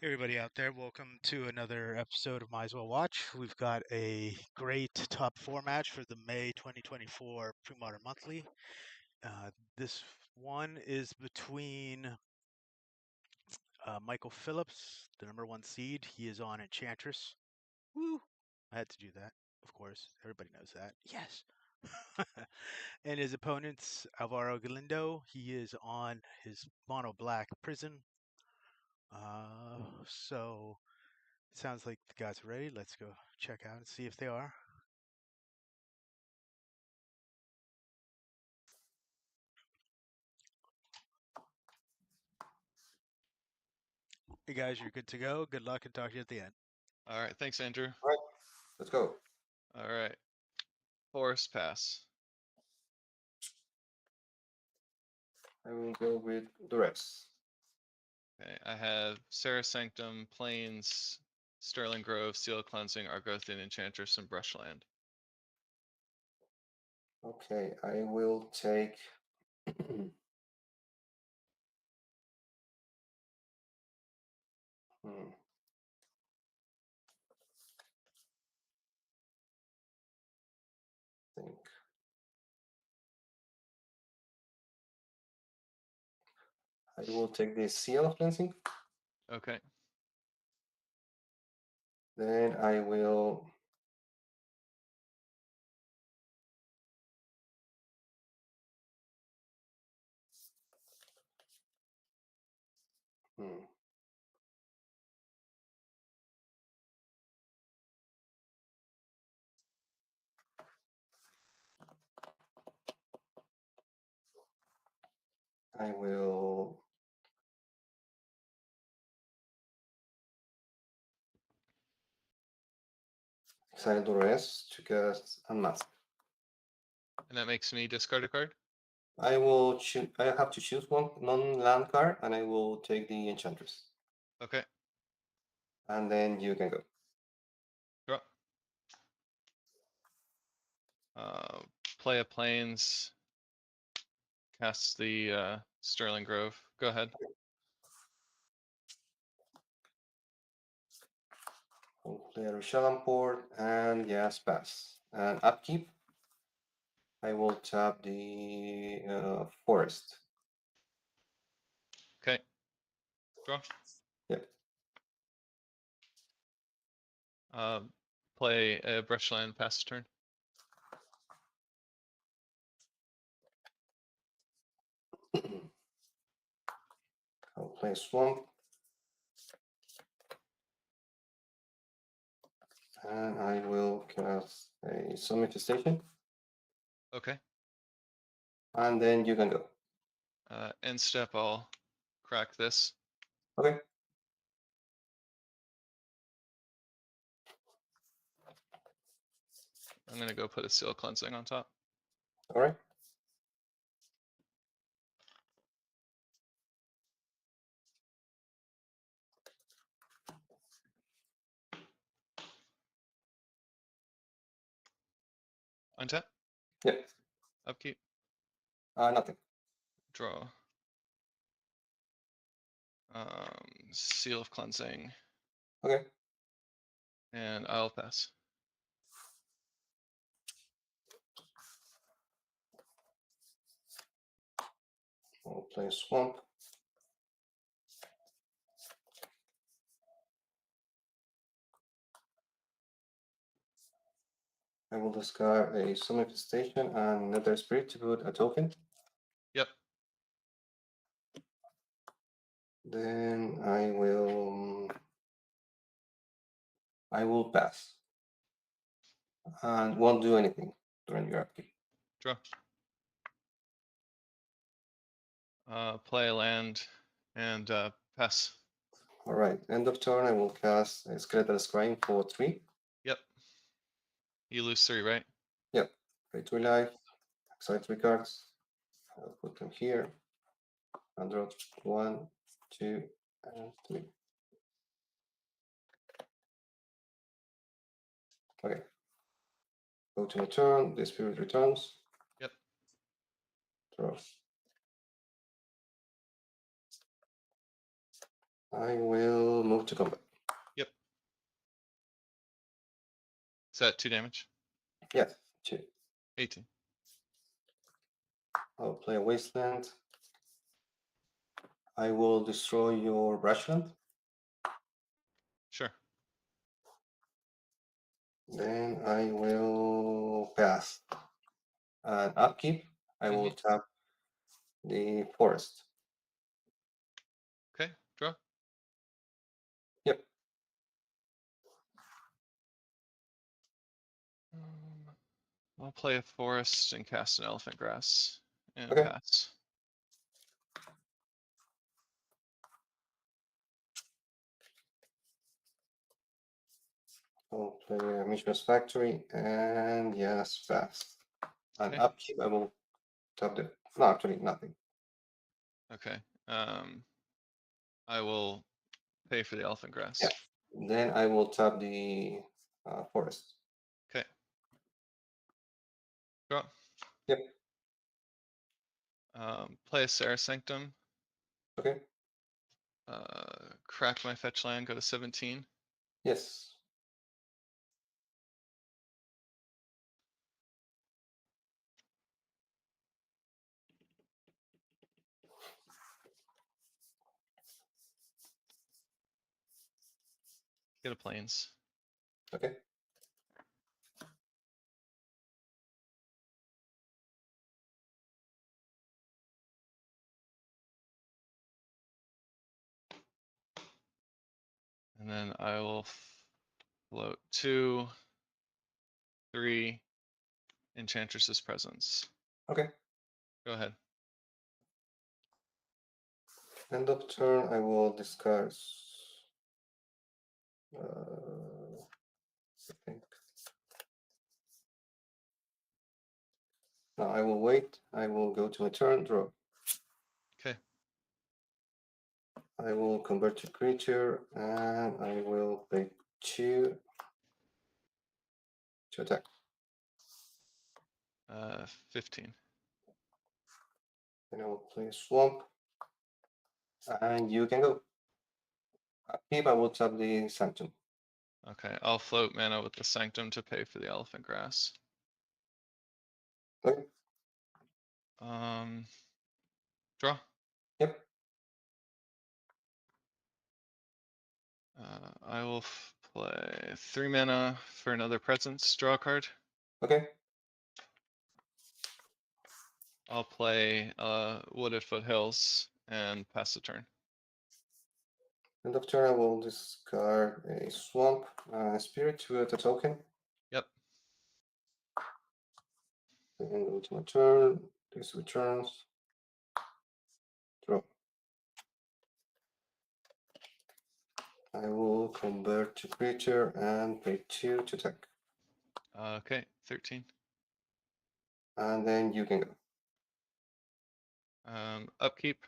Everybody out there, welcome to another episode of Might As Well Watch. We've got a great top four match for the May 2024 Premodern Monthly. This one is between Michael Phillips, the number one seed. He is on Enchantress. Woo! I had to do that, of course. Everybody knows that. Yes. And his opponent's Alvaro Galindo. He is on his mono black prison. So sounds like the guys are ready. Let's go check out and see if they are. Hey guys, you're good to go. Good luck and talk to you at the end. All right, thanks, Andrew. All right, let's go. All right, Forest pass. I will go with Duress. Okay, I have Sarah Sanctum, Plains, Sterling Grove, Seal Cleansing, Argothian Enchantress, and Brushland. Okay, I will take think. I will take the Seal of Cleansing. Okay. Then I will I will exile Duress to cast Unmask. And that makes me discard a card? I will choose. I have to choose one non-land card, and I will take the Enchantress. Okay. And then you can go. Draw. Play a Plains. Cast the Sterling Grove. Go ahead. I'll play a Rishalanport and yes, pass. And upkeep. I will tap the Forest. Okay. Draw. Yep. Play a Brushland, pass turn. I'll play Swamp. And I will cast a Summit Station. Okay. And then you can go. End step, I'll crack this. Okay. I'm gonna go put a Seal Cleansing on top. All right. Untap. Yep. Upkeep. Nothing. Draw. Seal of Cleansing. Okay. And I'll pass. I'll play Swamp. I will discard a Summit Station and Nether Spirit to put a token. Yep. Then I will pass. And won't do anything during your upkeep. Draw. Play a land and pass. All right. End of turn, I will cast a Skeletal Scrying for 3. Yep. You lose 3, right? Yep. Pay 3 life. Exile 3 cards. I'll put them here. And draw 1, 2, and 3. Okay. Go to my turn. The spirit returns. Yep. Draw. I will move to combat. Yep. Is that 2 damage? Yes, 2. 18. I'll play a Wasteland. I will destroy your brushland. Sure. Then I will pass. And upkeep, I will tap the forest. Okay, draw. Yep. I'll play a forest and cast an elephant grass and Okay. pass. I'll play a Mishra's Factory and yes, pass. And Okay. upkeep, I will tap the. No, actually, nothing. Okay. I will pay for the elephant grass. Yeah. Then I will tap the forest. Okay. Draw. Yep. Play a Sarah Sanctum. Okay. Crack my fetch land, go to 17. Yes. Get a plains. Okay. And then I will float 2, 3 Enchantress's Presence. Okay. Go ahead. End of turn, I will discard. I think. Now I will wait. I will go to my turn, draw. Okay. I will convert to creature and I will pay 2 to attack. 15. Then I will play Swamp. And you can go. Upkeep, I will tap the Sanctum. Okay, I'll float mana with the Sanctum to pay for the elephant grass. Okay. Draw. Yep. I will play 3 mana for another presence. Draw a card. Okay. I'll play Wooded Foothills and pass the turn. End of turn, I will discard a Swamp Spirit to a token. Yep. Then go to my turn. This returns. Draw. I will convert to creature and pay 2 to attack. Okay, 13. And then you can go. Upkeep.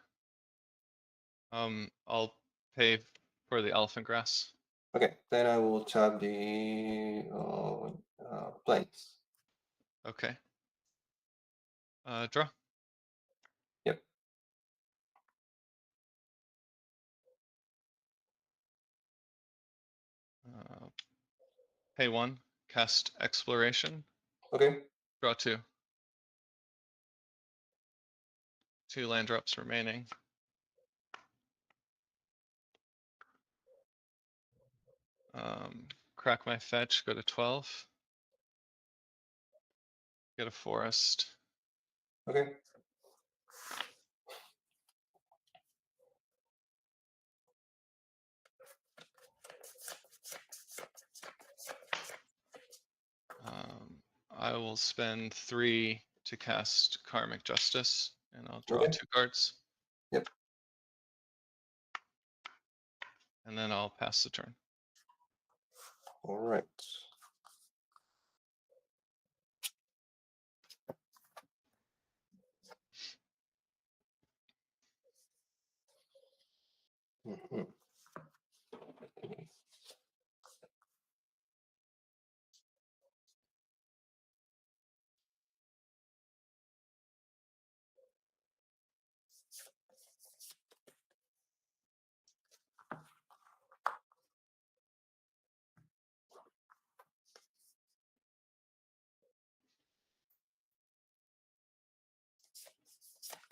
I'll pay for the elephant grass. Okay, then I will tap the planes. Okay. Draw. Yep. Pay 1. Cast Exploration. Okay. Draw 2. 2 land drops remaining. Crack my fetch, go to 12. Get a forest. Okay. I will spend 3 to cast Karmic Justice, and I'll draw Okay. 2 cards. Yep. And then I'll pass the turn. All right. Mhm.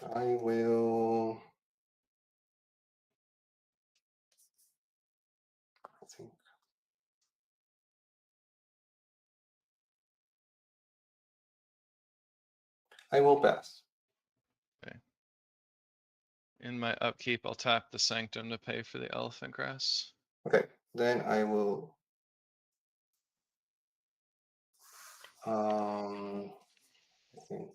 I will. I think. I will pass. In my upkeep, I'll tap the Sanctum to pay for the elephant grass. Okay, then I will. I think.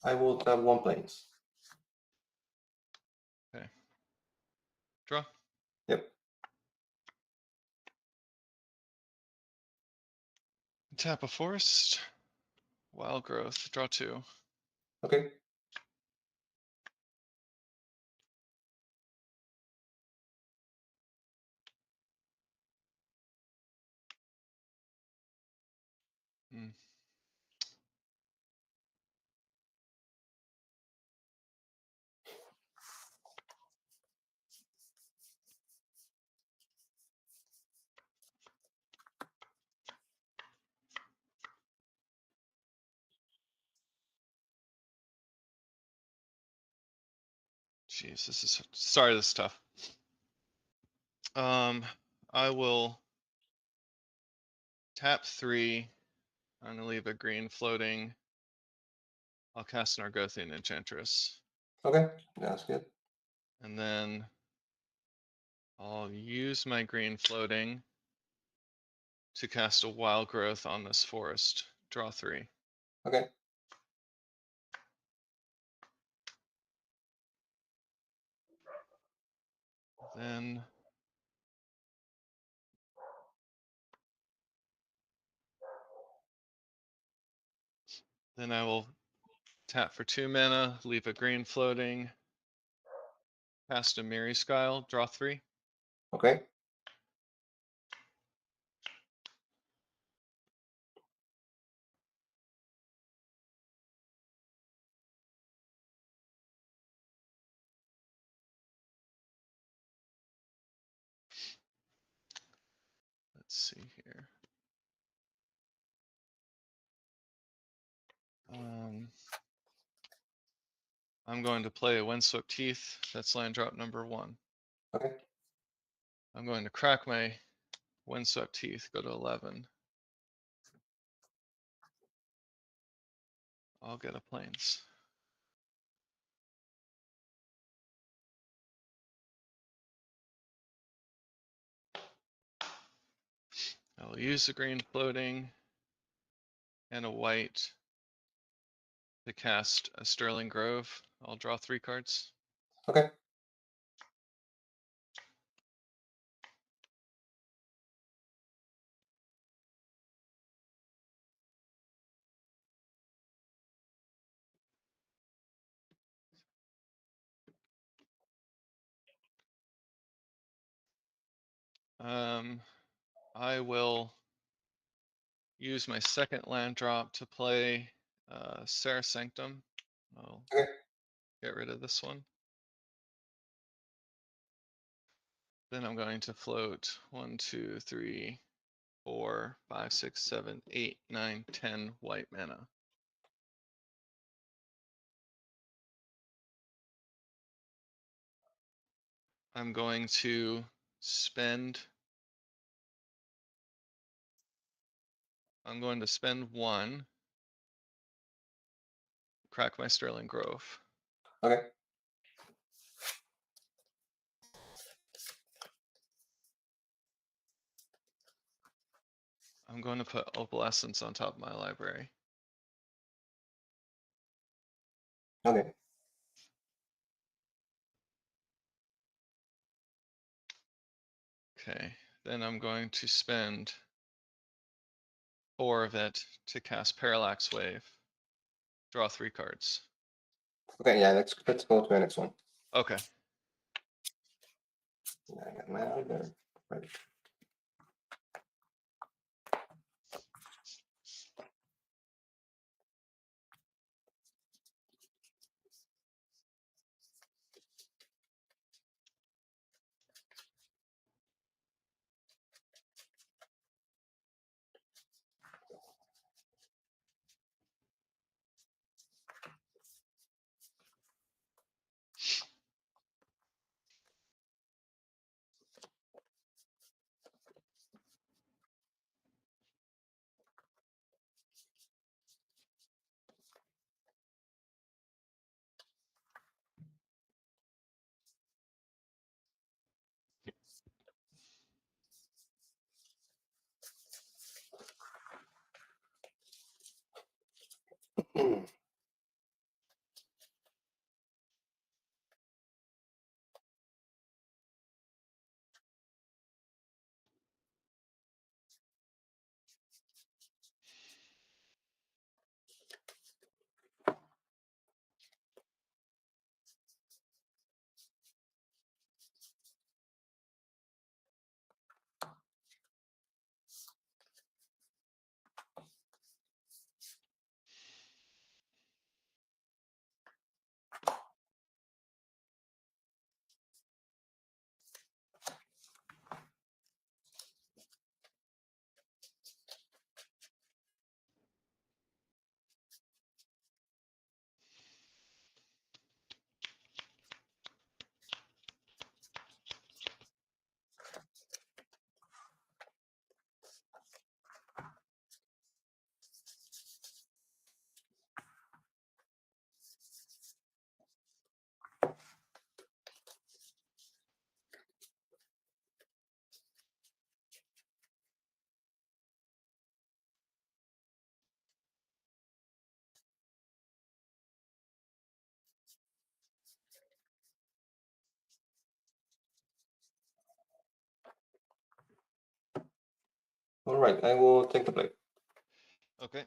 I will tap 1 planes. Okay. Draw. Yep. Tap a forest. Wild growth. Draw 2. Okay. Hmm. Jeez, this is sorry. This is tough. I will tap 3. I'm gonna leave a green floating. I'll cast an Argothian Enchantress, Okay, that's good. and then I'll use my green floating to cast a wild growth on this forest. Draw 3. Okay. Then I will tap for 2 mana, leave a green floating, cast a Mirri Skyle, draw 3. Okay. Let's see here. I'm going to play a Windswept Teeth. That's land drop number 1. Okay. I'm going to crack my Windswept Teeth, go to 11. I'll get a plains. I'll use the green floating and a white to cast a Sterling Grove. I'll draw 3 cards. Okay. I will use my second land drop to play Serra Sanctum. I'll Okay. get rid of this one. Then I'm going to float 1, 2, 3, 4, 5, 6, 7, 8, 9, 10 white mana. I'm going to spend. I'm going to spend 1, crack my Sterling Grove. Okay. I'm going to put Opalescence on top of my library. Okay. Okay, then I'm going to spend 4 of it to cast Parallax Wave. Draw 3 cards. Okay. Yeah. Let's go to the next one. Okay. Yeah, I got my out there. Right. All right, I will take the blade. Okay.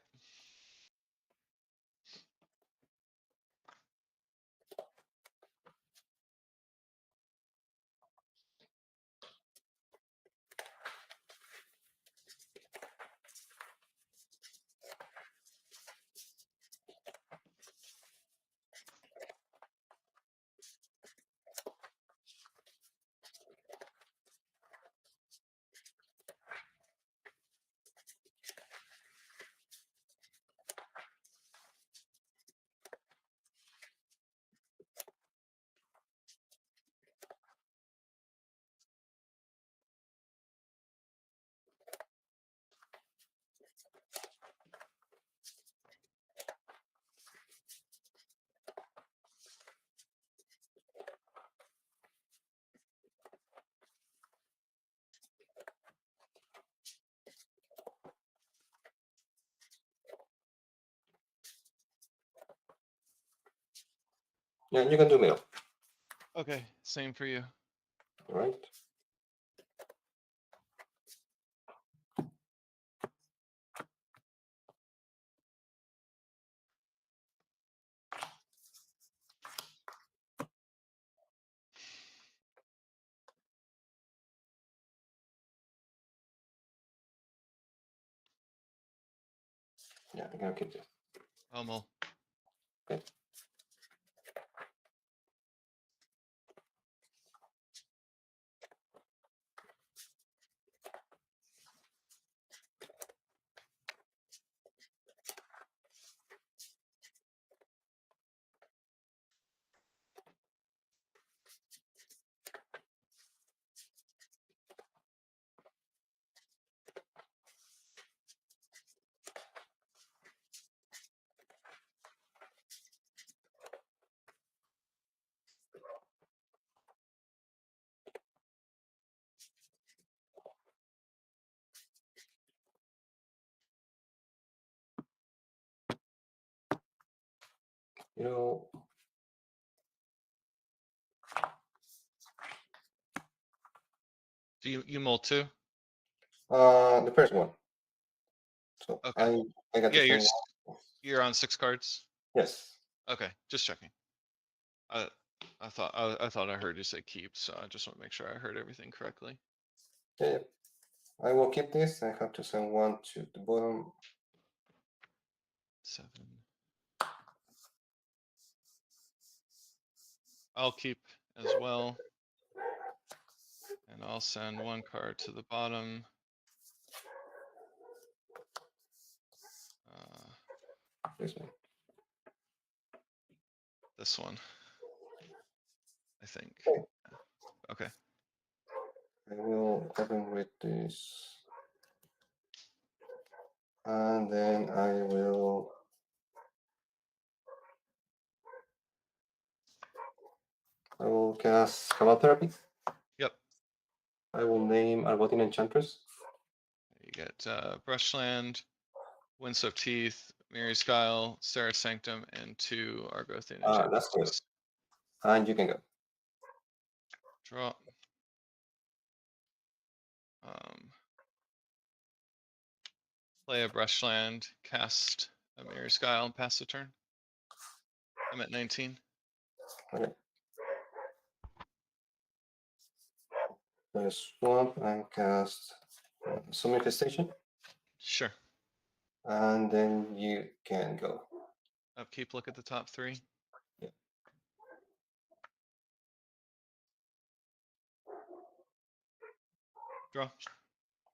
Yeah, you can do middle. Okay. Same for you. All right. Yeah, I'm gonna keep this. Hummel. Okay. You know, Do you mull too? the first one. So Okay. I got Yeah, the same one. you're on 6 cards. Yes. Okay, just checking. I thought I heard you say keep, so I just want to make sure I heard everything correctly. Yeah, I will keep this. I have to send one to the bottom. 7. I'll keep as well. And I'll send 1 card to the bottom. This one. This one, I think. Okay. Okay. I will open with this. And then I will cast Cabal Therapy. Yep. I will name Alvaro Enchantress. You get Brushland, Winds of Teeth, Mary's Guile, Sarah's Sanctum, and 2 Argothian That's good. Enchantress. And you can go. Draw. Play a Brushland, cast a Mary's Guile, and pass the turn. I'm at 19. Okay. Play a swamp and cast some infestation. Sure. And then you can go. Upkeep, look at the top 3. Yeah. Draw.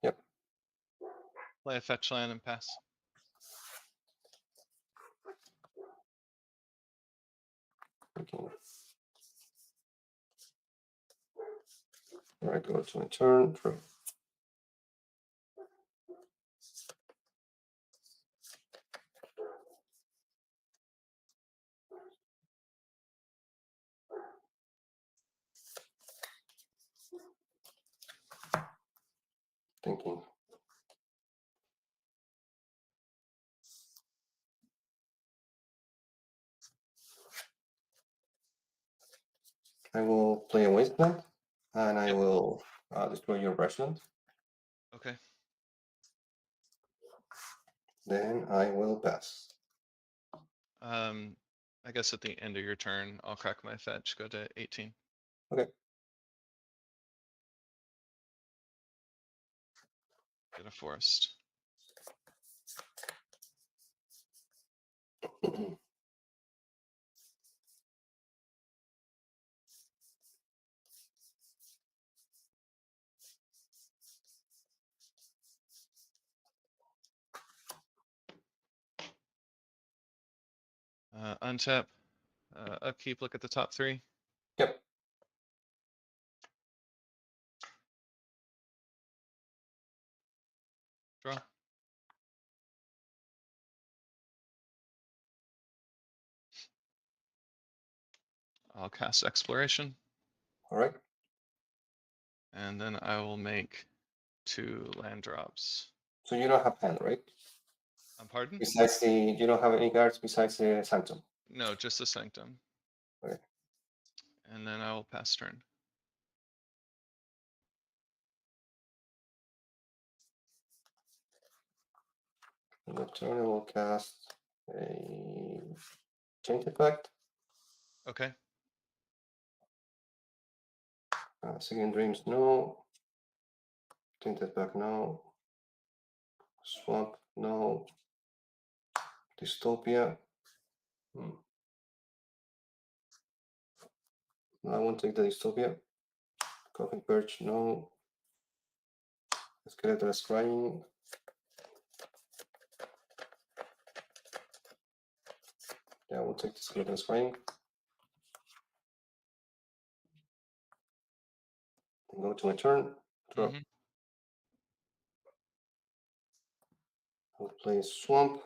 Yep. Play a fetch land and pass. Okay. All right, go to my turn. Draw. Thinking. I will play a wasteland, and I will destroy your brushland. Okay. Then I will pass. I guess at the end of your turn, I'll crack my fetch, go to 18. Okay. Get a forest. Untap. Upkeep, look at the top 3. Yep. Draw. I'll cast Exploration. All right. And then I will make 2 land drops. So you don't have hand, right? Pardon? Besides you don't have any cards besides the Sanctum. No, just the Sanctum. Okay. And then I will pass turn. In the turn, I will cast a Change Effect. Okay. Second Dreams, no. Change Effect, no. Swamp, no. Dystopia. I won't take the Dystopia. Coffin Perch, no. Skeletal Scrying. Yeah, we'll take the Skeletal Scrying. Go to my turn. Draw. I'll play Swamp.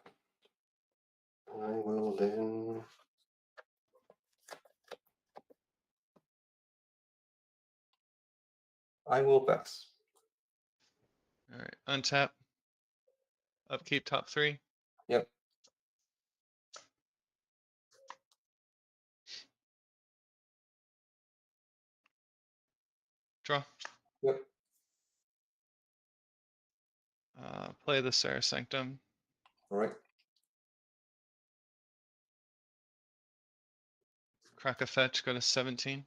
I will then. I will pass. All right. Untap. Upkeep top 3. Yep. Draw. Yep. Play the Sarah Sanctum. All right. Crack a fetch, go to 17.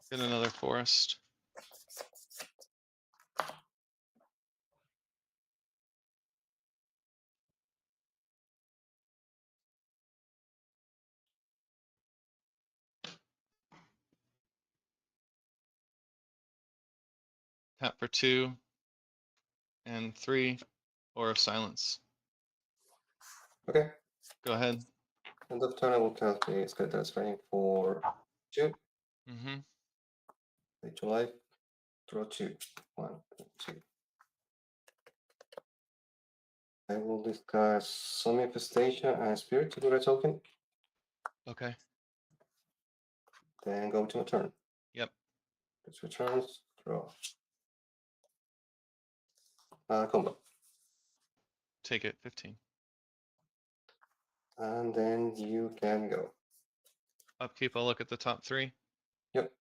Get another forest. Tap for 2 and 3, or Silence. Okay. Go ahead. End of turn, I will cast the Skeletal Scrying for 2. Play 2 life. Draw 2. 1, 2. I will discuss some Infestation and Spirit to do a token. Okay. Then go to a turn. Yep. It returns. Draw. Combo. Take it, 15. And then you can go. Upkeep, I'll look at the top 3. Yep.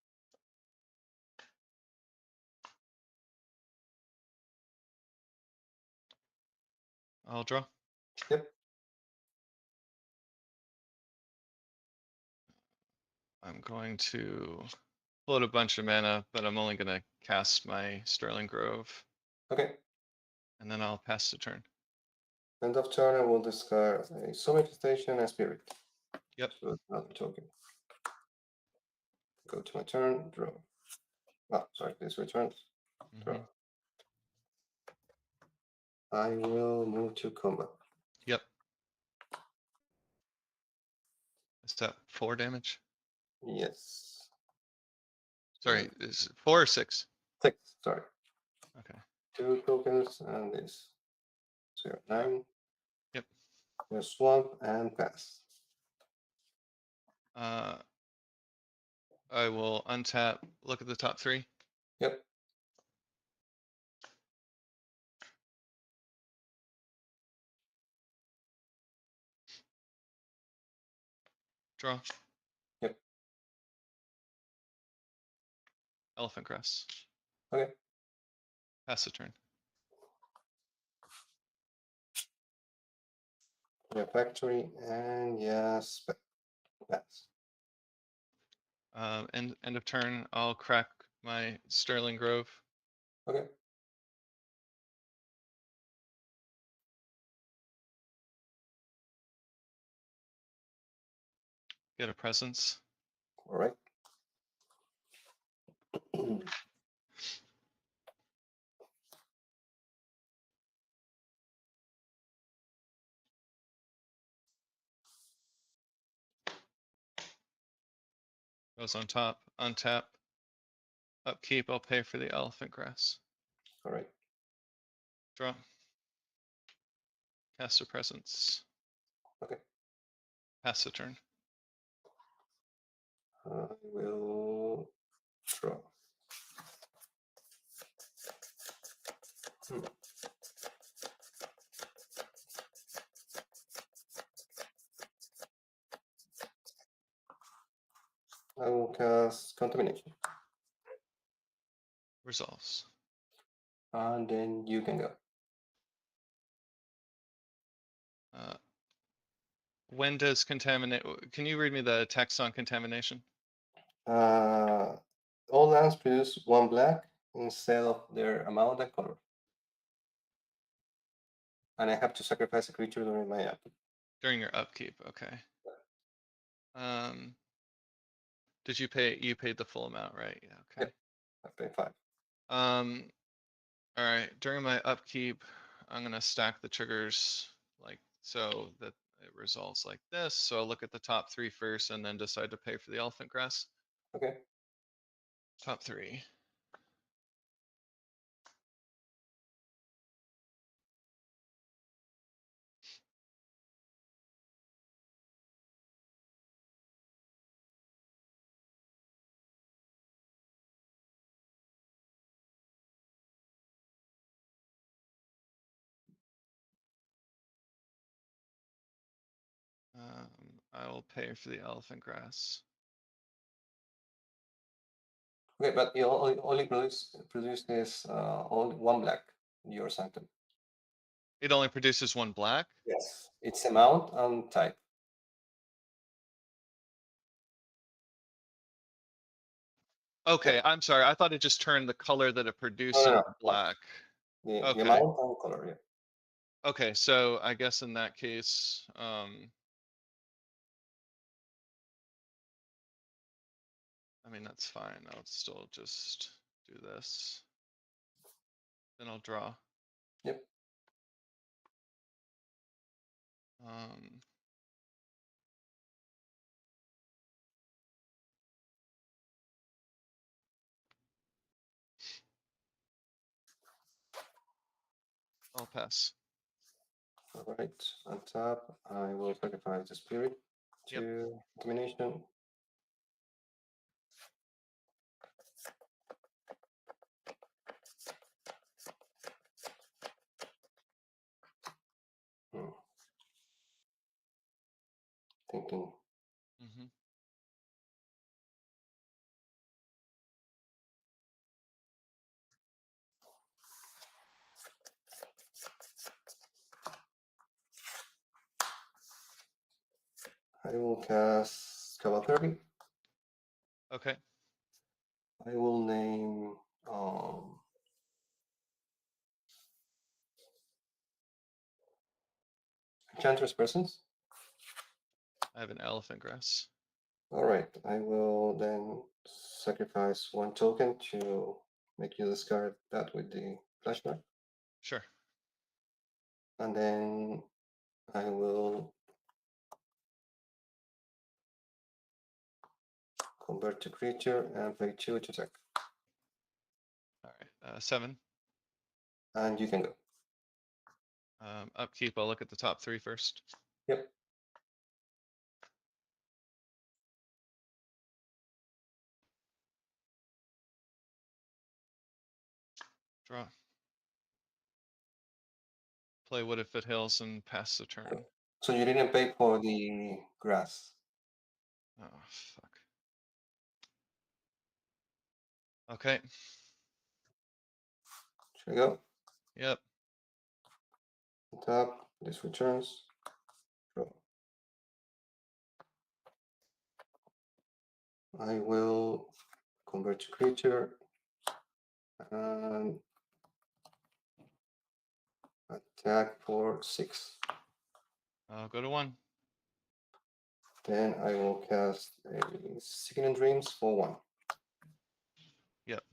I'll draw. Yep. I'm going to float a bunch of mana, but I'm only gonna cast my Sterling Grove, Okay. and then I'll pass the turn. End of turn, I will discard a Summit Station and Spirit. Yep. So another token. Go to my turn, draw. Oh, sorry, this returns. Draw. Mhm. I will move to combat. Yep. Is that 4 damage? Yes. Sorry, is it 4 or 6? 6, sorry. Okay. 2 tokens and this. 9. Yep. Swamp and pass. I will untap, look at the top 3. Yep. Draw. Yep. Elephant Grass. Okay. Pass the turn. Yeah, factory and yes, pass. End of turn, I'll crack my Sterling Grove. Okay. Get a presence. All right. Goes on top, untap. Upkeep, I'll pay for the Elephant Grass. All right. Draw. Cast a presence. Okay. Pass the turn. I will draw. I will cast Contamination. Resolves. And then you can go. When does contaminate? Can you read me the text on contamination? All lands produce 1 black instead of their amount and color. And I have to sacrifice a creature during my upkeep. During your upkeep, okay. Did you pay? You paid the full amount, right? Yeah. Okay. Yep. I pay 5. All right. During my upkeep, I'm gonna stack the triggers like so that it resolves like this. So I'll look at the top 3 first, and then decide to pay for the Elephant Grass. Okay. Top 3. I will pay for the Elephant Grass. Okay, but you only produce this only 1 black in your sanctum. It only produces 1 black. Yes. It's amount and type. Okay, Yep. I'm sorry. I thought it just turned the color that it produced No, no, into no. black. The Okay. amount and color, yeah. Okay, so I guess in that case, I mean, that's fine. I'll still just do this. Then I'll draw. Yep. Um, I'll pass. All right. On top, I will sacrifice the spirit Yep. to Contamination. Thinking. Mm-hmm. I will cast Cavalry. Okay. I will name Enchantress Presence. I have an elephant grass. All right, I will then sacrifice 1 token to make you discard that with the flashback. Sure. And then I will convert to creature and pay 2 to attack. All right. 7. And you can go. Upkeep. I'll look at the top 3 first. Yep. Draw. Play Wooded Foothills and pass the turn. So you didn't pay for the grass. Oh, fuck. Okay. Should I go? Yep. Tap. This returns. Draw. I will convert to creature and attack for 6. I'll go to 1. Then I will cast a Sickening Dreams for 1. Yep.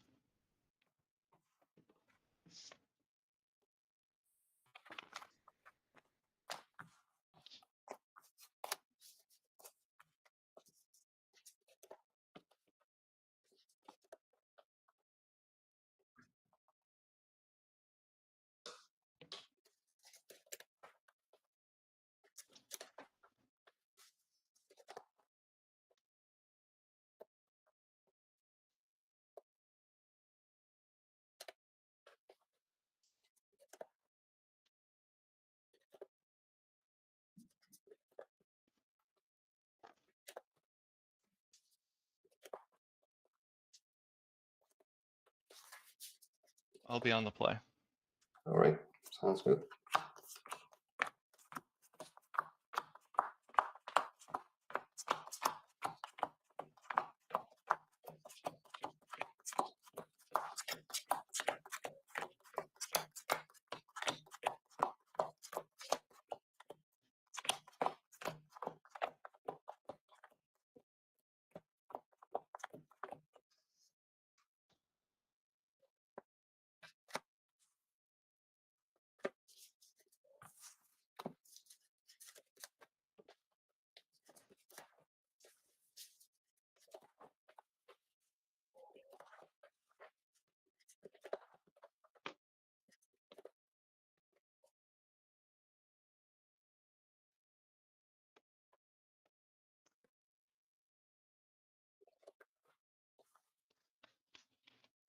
I'll be on the play. All right, sounds good.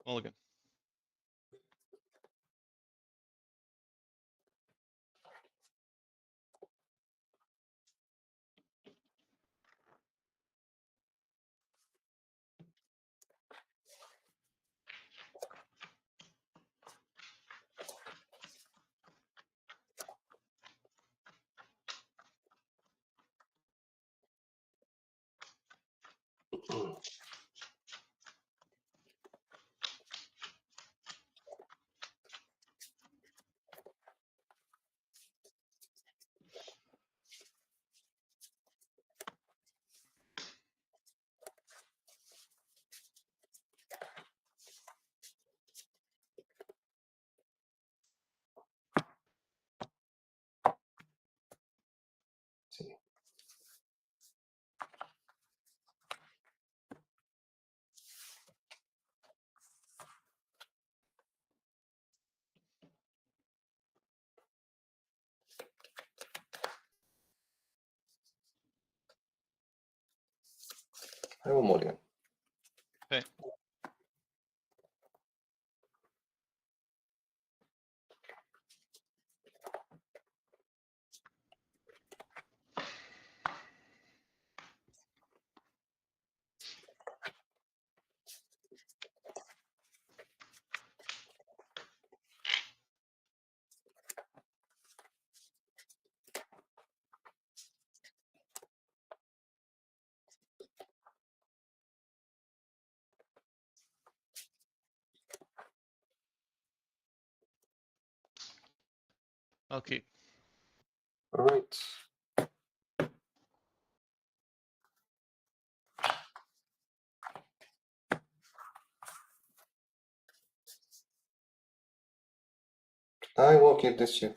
Mulligan. See. I will mulligan. Okay. I'll keep. All right. I will keep this too.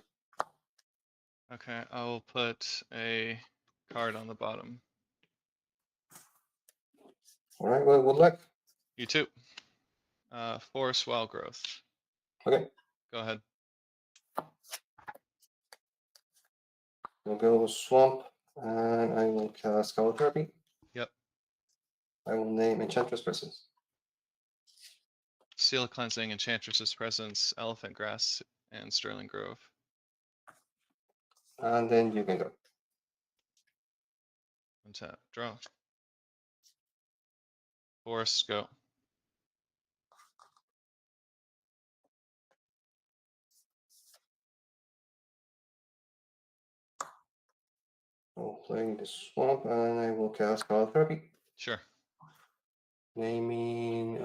Okay, I will put a card on the bottom. All right. Well, good luck. You too. Forest wild growth. Okay. Go ahead. We'll go swamp, and I will cast Color Therapy. Yep. I will name Enchantress Presence. Seal cleansing, Enchantress's presence, elephant grass, and sterling grove. And then you can go. Untap. Draw. Forest. Go. I'll play the swamp, and I will cast Color Therapy. Sure. Naming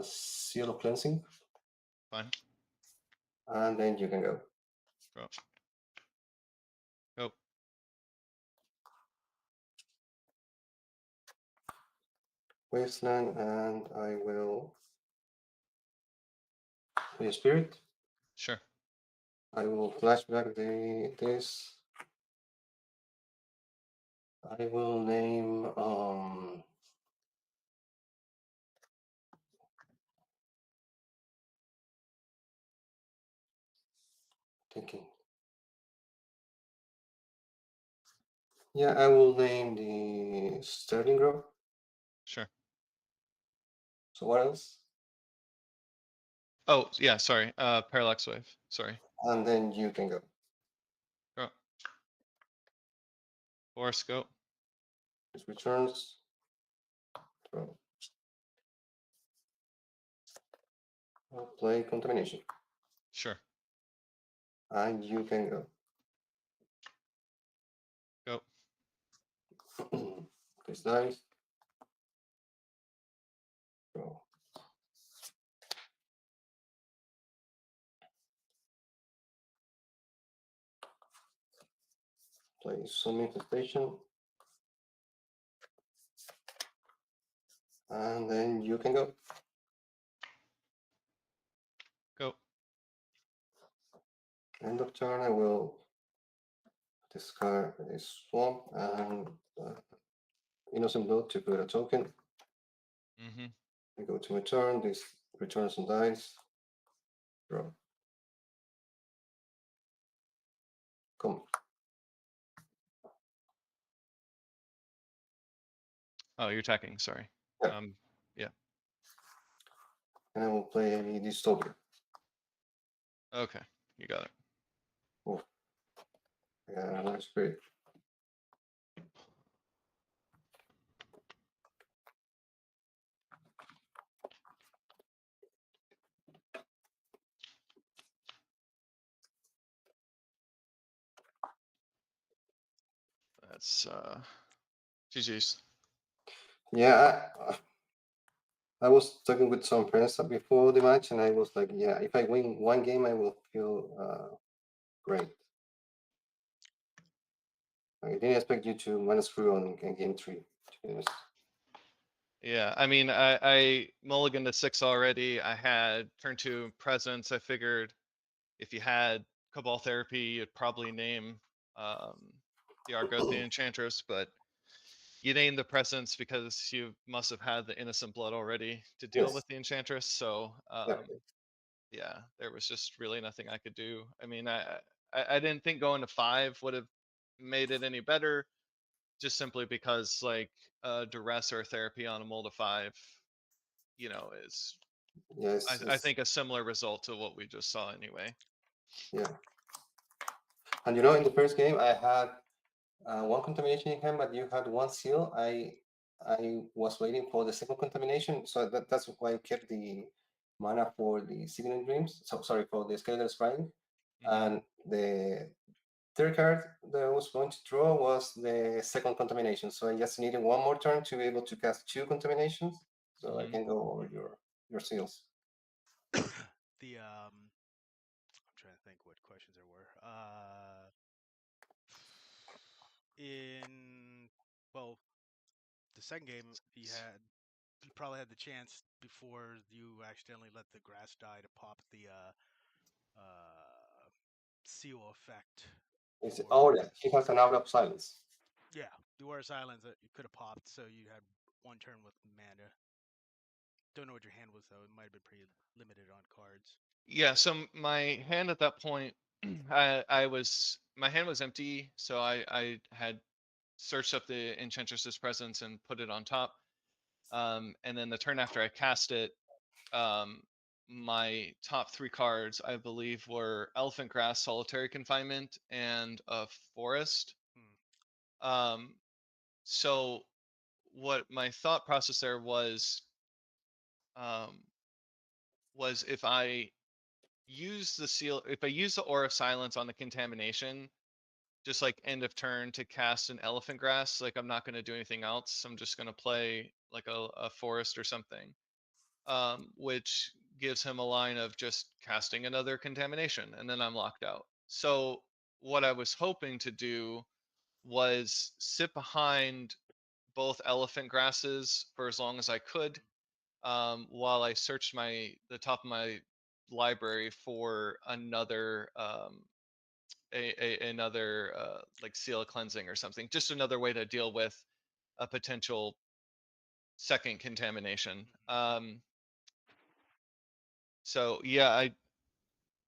Seal of Cleansing. Fine. And then you can go. Draw. Go. Wasteland, and I will play a Spirit. Sure. I will flashback this. I will name thinking. Yeah, I will name the Sterling Grove. Sure. So what else? Oh, yeah, sorry. Parallax wave. Sorry. And then you can go. Draw. Forest. Go. This returns. Draw. I'll play Contamination. Sure. And you can go. Go. This dice. Draw. Play some infestation. And then you can go. Go. End of turn, I will discard a swamp and innocent blood to put a token. Mm-hmm. I go to my turn. This returns some dice. Draw. Come. Oh, you're attacking. Sorry. Yeah. Yeah. And I will play Dystopia. Okay. You got it. Oh, I got another spirit. That's GG's. Yeah, I was talking with some friends before the match, and I was like, yeah, if I win one game, I will feel great. I didn't expect you to minus screw on game 3. To be honest. Yeah, I mean, I mulliganed to 6 already. I had turn 2 presence. I figured if you had Cabal Therapy, you'd probably name the Argothian Enchantress, but you named the presence because you must have had the Innocent Blood already to deal Yes, with the Enchantress. So exactly. yeah, there was just really nothing I could do. I mean, I didn't think going to 5 would have made it any better, just simply because like duress or therapy on a mold of 5, is Yes, I think a similar result to what we just saw anyway. yeah. And in the first game, I had one contamination in hand, but you had one seal. I was waiting for the second contamination, so that's why I kept the mana for the Signet Dreams. So sorry for the Skeletal Scrying. Mm-hmm. And the third card that I was going to draw was the second contamination. So I just needed one more turn to be able to cast 2 contaminations, so I Mm-hmm. can go over your seals. I'm trying to think what questions there were. in well, the second game you probably had the chance before you accidentally let the grass die to pop the seal effect Oh for yeah, he has an aura of silence. yeah, the War of Silence that you could have popped, so you had one turn with mana. Don't know what your hand was though. It might have been pretty limited on cards. Yeah, so my hand at that point, my hand was empty, so I had searched up the Enchantress's presence and put it on top. And then the turn after I cast it, um, my top three cards, I believe, were Elephant Grass, Solitary Confinement, and a Forest. Hmm. Um, so what my thought process there um, was if I use the Aura of Silence on the Contamination, just like end of turn to cast an Elephant Grass, like I'm not going to do anything else. I'm just going to play like a Forest or something, which gives him a line of just casting another Contamination, and then I'm locked out. So what I was hoping to do was sit behind both Elephant Grasses for as long as I could, while I searched the top of my library for another another like seal of cleansing or something, just another way to deal with a potential second contamination. So yeah,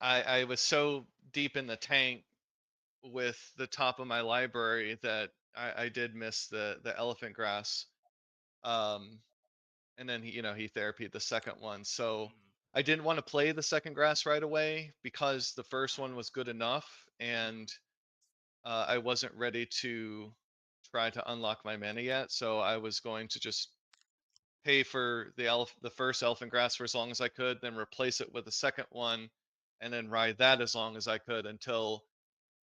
I was so deep in the tank with the top of my library that I did miss the elephant grass. Um, and then he therapied the second one. So Hmm. I didn't want to play the second grass right away because the first one was good enough, and I wasn't ready to try to unlock my mana yet. So I was going to just pay for the first elephant grass for as long as I could, then replace it with the second one, and then ride that as long as I could until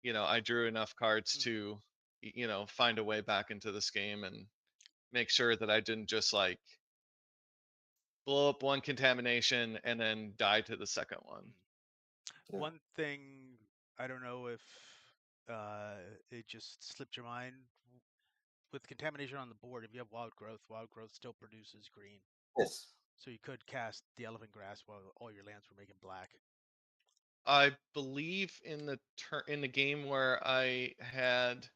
I drew enough cards Hmm. to find a way back into this game and make sure that I didn't just like blow up one contamination and then die to the second one. Yeah. One thing I don't know if uh, it just slipped your mind with contamination on the board. If you have wild growth still produces green, Yes. so you could cast the elephant grass while all your lands were making black. I believe in the game where I had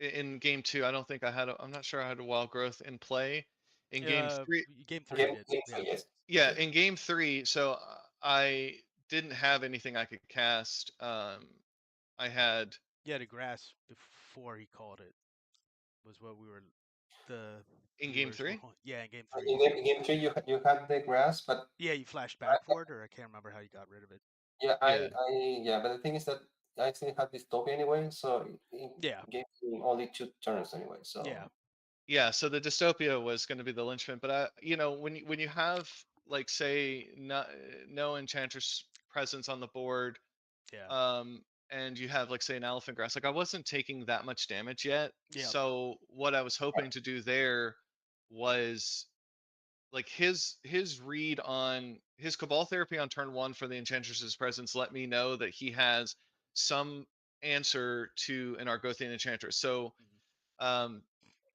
in game two, I don't think I'm not sure I had a wild growth in play. In game three, Game three you did, yeah. Yes. yeah, in game three, so I didn't have anything I could cast. I had Yeah, the grass before he called it was what the in game viewers were three. on. Yeah, in game three. In game three, you had the grass, but Yeah, you flashed back for it, or I can't remember how you got rid of it. yeah, Yeah, yeah, but the thing is that I still had this dystopia anyway, so it Yeah, gave me only 2 turns anyway. So yeah, yeah. So the dystopia was going to be the linchpin, but when you have like say no enchantress presence on the board, yeah, um, and you have like say an elephant grass, like I wasn't taking that much damage yet. yeah. So what I was hoping to do there was like his read on his cabal therapy on turn one for the enchantress's presence let me know that he has some answer to an argothian enchantress. So Mhm. um,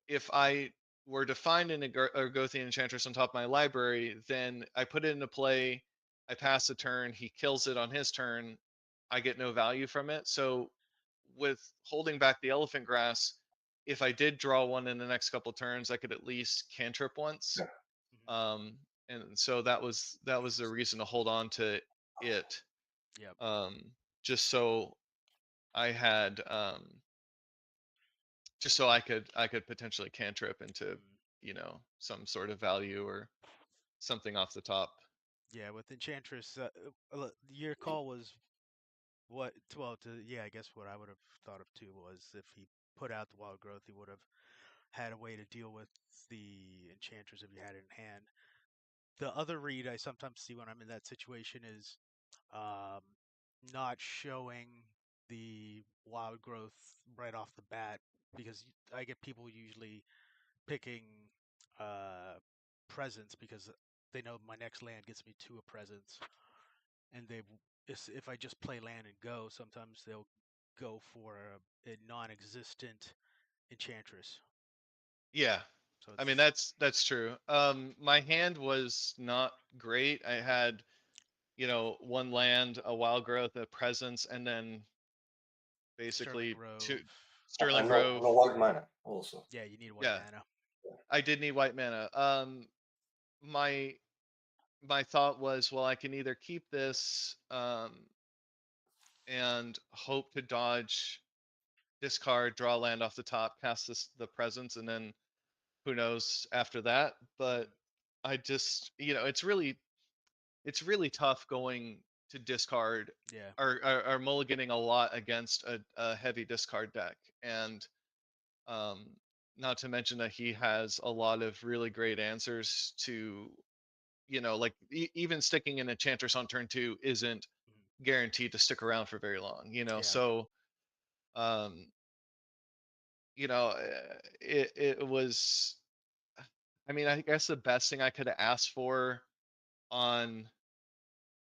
if I were to find an argothian enchantress on top of my library, then I put it into play, I pass the turn, he kills it on his turn, I get no value from it. So with holding back the elephant grass, if I did draw one in the next couple turns, I could at least cantrip once. yeah, Mhm. um, and so that was the reason to hold on to it, Yep. um, just so I had just so I could potentially cantrip into Mm. some sort of value or something off the top. Yeah, with Enchantress, your call was what? Well, yeah, I guess what I would have thought of too was if he put out the wild growth, he would have had a way to deal with the Enchantress if you had it in hand. The other read I sometimes see when I'm in that situation is um, not showing the wild growth right off the bat because I get people usually picking uh, presence because they know my next land gets me to a presence, and they if I just play land and go, sometimes they'll go for a non-existent Enchantress. Yeah. So I mean it's that's true. My hand was not great. I had, one land, a wild growth, a presence, and then Sterling basically two Grove. Sterling No, Grove. no white mana also. Yeah, you need white Yeah, mana. I did need white mana. My my thought was, well, I can either keep this and hope to dodge, discard, draw land off the top, cast the presence, and then who knows after that. But Mm, I just, it's really tough going to discard yeah, or mulliganing a lot against a heavy discard deck. And um, not to mention that he has a lot of really great answers to, like even sticking in Enchantress on turn two isn't mm, guaranteed to stick around for very long, yeah, so um, it was, I mean, I guess the best thing I could have asked for on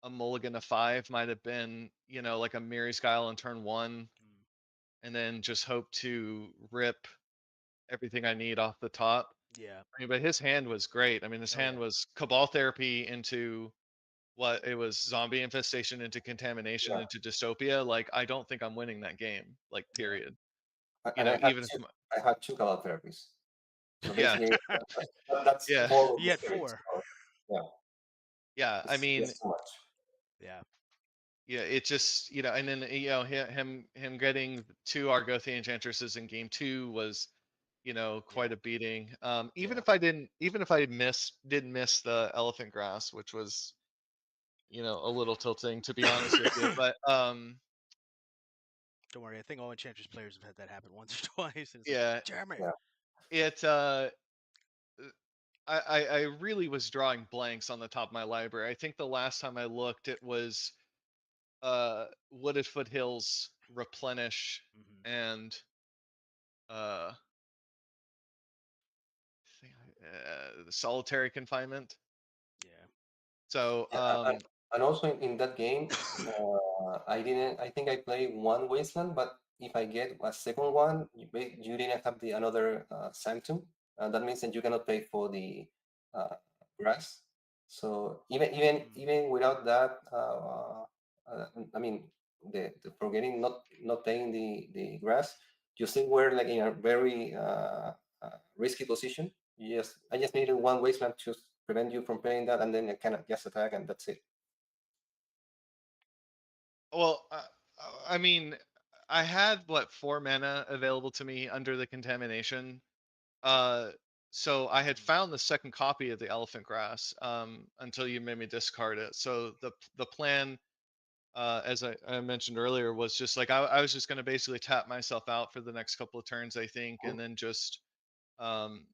a mulligan of five might have been, like a Miri's Guile on turn one, mm, and then just hope to rip everything I need off the top. yeah. I mean, but his hand was great. I mean, his Oh hand yeah, was Cabal Therapy into what it was, Zombie Infestation into Contamination Yeah, into Dystopia. Like, I don't think I'm winning that game, like, yeah, period. and Even if, I had two color therapies. So yeah, basically, that's yeah, four you had mistakes. 4. So, yeah, yeah. I it's mean, just too much. Yeah, yeah, it just, and then, him getting two Argothian Enchantresses in game two was, quite yeah, a beating. Even yeah. if I didn't, even if I didn't miss the Elephant Grass, which was, a little tilting, to be honest with you. But Don't worry, I think all Enchantress players have had that happen once or twice, and it's like, yeah, damn it. Yeah, it I really was drawing blanks on the top of my library. I think the last time I looked, it was Wooded Foothills Replenish Hmm. and uh the Solitary Confinement. Yeah. So yeah, and also in that game, I didn't. I think I played one wasteland, but if I get a second one, you didn't have the another sanctum. That means that you cannot pay for the uh, grass. So Mm, even without that, I mean, the forgetting not paying the grass, you still were like in a very risky position. I just needed one wasteland to prevent you from paying that, and then I kind of just attack, and that's it. well, I mean, I had what, 4 mana available to me under the contamination. Uh, so I had mm, found the second copy of the Elephant Grass until you made me discard it. So the plan, as I mentioned earlier, was just like I was just going to basically tap myself out for the next couple of turns, I think, and then just um,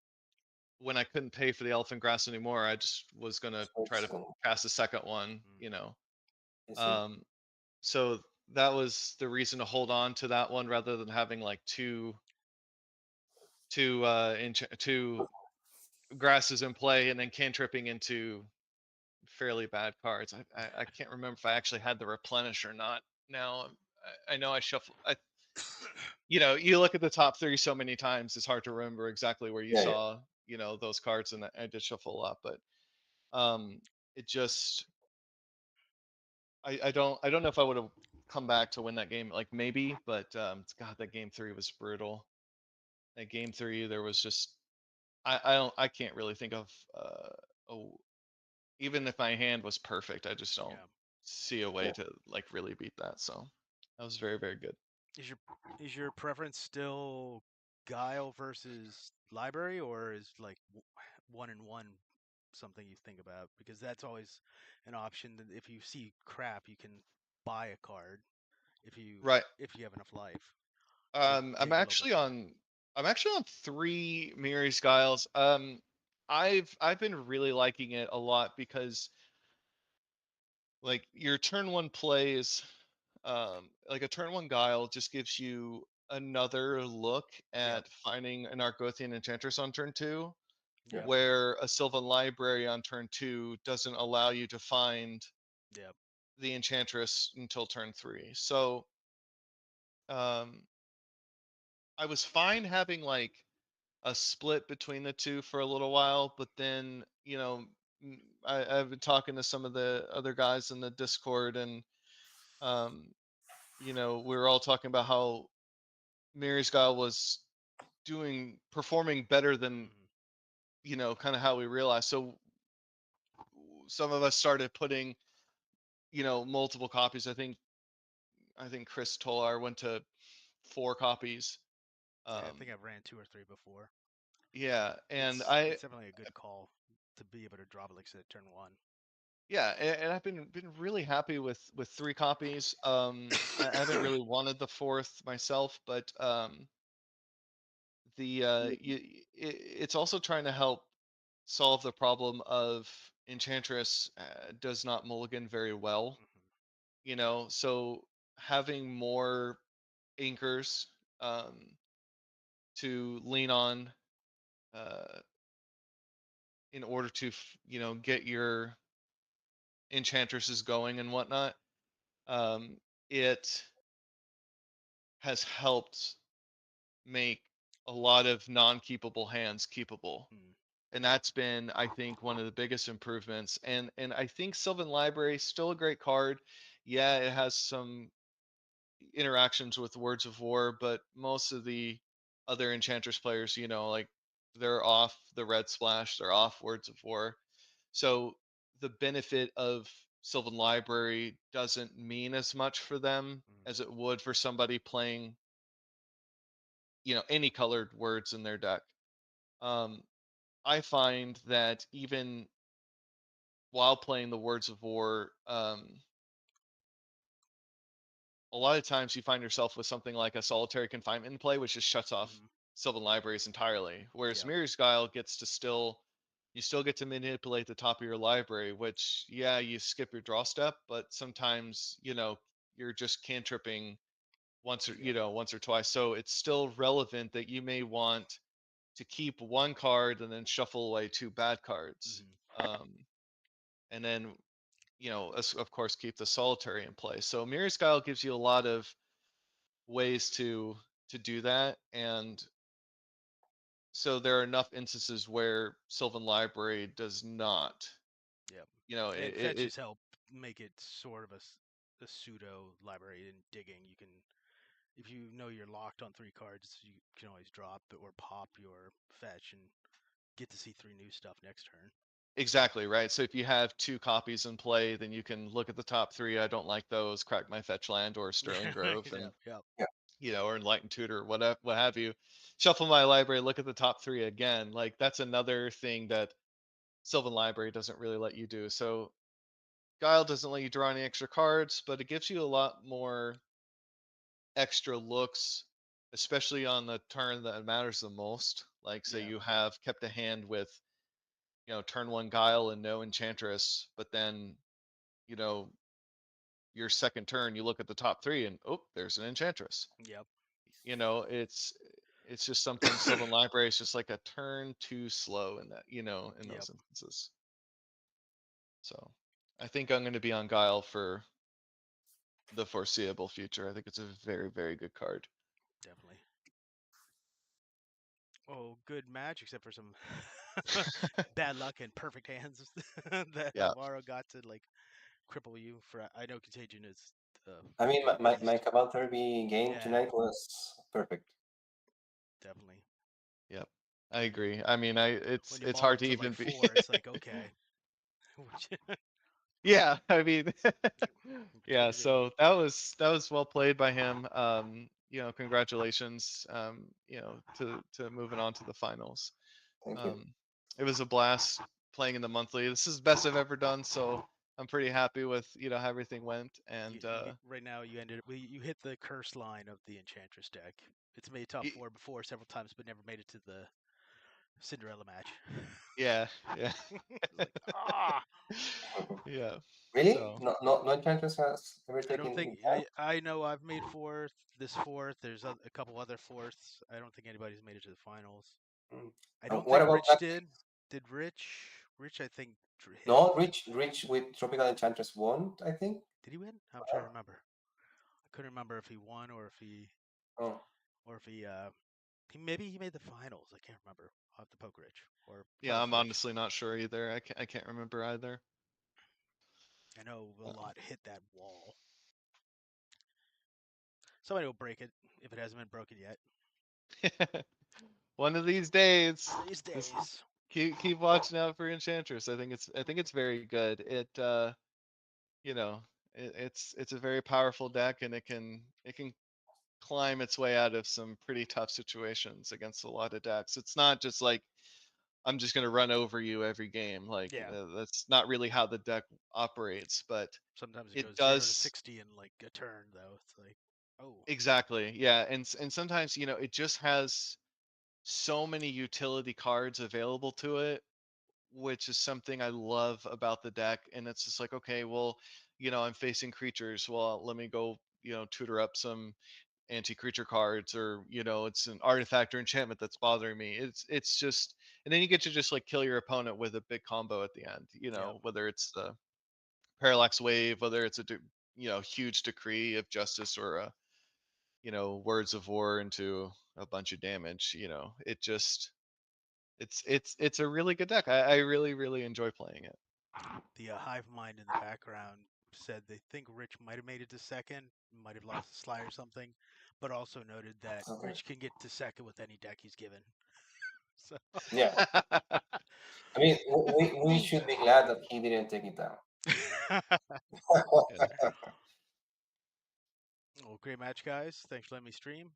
when I couldn't pay for the Elephant Grass anymore, I just was going to try to So cast a second one. mm. I see. Um, so that was the reason to hold on to that one rather than having like two grasses in play and then cantripping into fairly bad cards. I can't remember if I actually had the replenish or not. Now I know I shuffle. You look at the top 30 so many times, it's hard to remember exactly where you Yeah, yeah. saw those cards, and I did shuffle a lot, but um, it just I don't know if I would have come back to win that game. Like maybe, but God, that game three was brutal. At game three, there was just I can't really think of a even if my hand was perfect, I just don't Yeah. see a way Yeah. to like really beat that. So that was very, very good. Is your preference still Guile versus Library, or is like one and one something you think about? Because that's always an option. That if you see crap, you can buy a card Right. if you have enough life to Um, I'm dig a little bit actually more. on I'm actually on three Miri Skiles. I've been really liking it a lot because like your turn one plays, like a turn one Guile just gives you another look Yep. at finding an Argothian Enchantress on turn two, Yep. where a Sylvan Library on turn two doesn't allow you to find Yep. the Enchantress until turn 3. So um, I was fine having like a split between the two for a little while, but then I've been talking to some of the other guys in the Discord, and um, we were all talking about how Mary's Guile was performing better than Mhm. kind of how we realized. So some of us started putting multiple copies. I think Chris Tolar went to 4 copies. Yeah, I think Um, I've ran 2 or 3 before. yeah, and It's definitely a good call to be able to drop elixir at turn 1. yeah, and I've been really happy with 3 copies. I haven't really wanted the fourth myself, but it's also trying to help solve the problem of Enchantress does not mulligan very well. Mhm. So having more anchors um, to lean on uh, in order to get your Enchantresses going and whatnot, it has helped make a lot of non-keepable hands keepable. Mm. And that's been, I think, one of the biggest improvements. And I think Sylvan Library is still a great card. Yeah, it has some interactions with Words of War, but most of the other Enchantress players, like they're off the Red Splash, they're off Words of War. So the benefit of Sylvan Library doesn't mean as much for them Mm. as it would for somebody playing, any colored words in their deck. Um, I find that even while playing the Words of War, a lot of times you find yourself with something like a solitary confinement in play, which just shuts off Mhm. Sylvan Libraries entirely. Whereas Yep. Mirror's Guile gets to you still get to manipulate the top of your library, which, yeah, you skip your draw step, but sometimes, you're just cantripping Yep. once or twice. So it's still relevant that you may want to keep one card and then shuffle away 2 bad cards. Mhm. Um, and then, of course, keep the solitary in play. So Mirror's Guile gives you a lot of ways to do that, and so there are enough instances where Sylvan Library does not. Yep. And It fetches help make it sort of a pseudo library in digging. You can, if you know you're locked on 3 cards, you can always drop or pop your fetch and get to see 3 new stuff next turn. exactly right. So if you have 2 copies in play, then you can look at the top 3. I don't like those. Crack my fetch land or Sterling Grove, and Yep. Yep. Yeah. or Enlightened Tutor, what have you. Shuffle my library. Look at the top 3 again. Like that's another thing that Sylvan Library doesn't really let you do. So Guile doesn't let you draw any extra cards, but it gives you a lot more extra looks, especially on the turn that matters the most. Like, say Yeah. you have kept a hand with, turn 1 Guile and no Enchantress, but then, you know, your second turn, you look at the top 3 and, oh, there's an Enchantress. Yep. It's just sometimes Sylvan Library is just like a turn too slow in that, in Yep. those instances. So I think I'm going to be on Guile for the foreseeable future. I think it's a very, very good card. Definitely. Oh, good match, except for some bad luck and perfect hands that Yeah. Alvaro got to like cripple you for. I know Contagion is a I mean, freaking my beast. Cabal Therapy game Yeah, tonight was perfect. definitely. Yep. I When you agree. I mean, when you it's ball hard up to to like even be. 4, it's like okay, Yeah, I mean, what are yeah. you gonna do? So that was well played by him. Congratulations. To moving on to the finals. Thank you. Um, it was a blast playing in the monthly. This is the best I've ever done, so I'm pretty happy with how everything went. And Right now you ended. You hit the curse line of the Enchantress deck. It's made top y- 4 before several times, but never made it to the Cinderella match. yeah, yeah, It's like ah. yeah. Really? So No Enchantress has ever I don't taken think the chance? I know I've made fourth. This fourth. There's a couple other fourths. I don't think anybody's made it to the finals. Mm. I don't What think about Rich that? did. Did Rich? Rich, I think hit. No, Rich with Tropical Enchantress won, I think. Did he win? I'm trying to remember. I couldn't remember if he won or if he Oh, maybe he made the finals. I can't remember. I'll have to poke Rich or Yeah, probably I'm Fridge. honestly not sure either. I can't remember either. I know a lot hit that wall. Somebody will break it if it hasn't been broken yet. One of these days. These Just days. keep watching out for Enchantress. I think it's very good. You know, it's a very powerful deck, and it can climb its way out of some pretty tough situations against a lot of decks. It's not just like I'm just gonna run over you every game. Like Yeah. that's not really how the deck operates, but Sometimes it it goes 0 to does 60 in like a turn, though. It's like, oh, exactly. Yeah, and sometimes it just has so many utility cards available to it, which is something I love about the deck. And it's just like, okay, well, I'm facing creatures. Well, let me go, tutor up some anti-creature cards, or it's an artifact or enchantment that's bothering me. It's just, and then you get to just like kill your opponent with a big combo at the end. yeah. Whether it's the parallax wave, whether it's a huge decree of justice, or a words of war into a bunch of damage. It just it's a really good deck. I really really enjoy playing it. The hive mind in the background said they think Rich might have made it to second, might have lost the slide or something, but also noted that okay. Rich can get to second with any deck he's given. So, Yeah. I mean, we should be glad that he didn't take it down. Yeah. well, great match, guys. Thanks for letting me stream,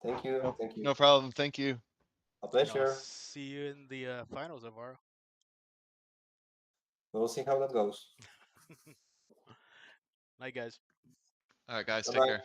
Thank you. No, Thank you. no problem. Thank you. A and I'll pleasure. see you in the finals, Alvaro. We'll see how that goes. Night, guys. All right, guys, Bye take bye. care.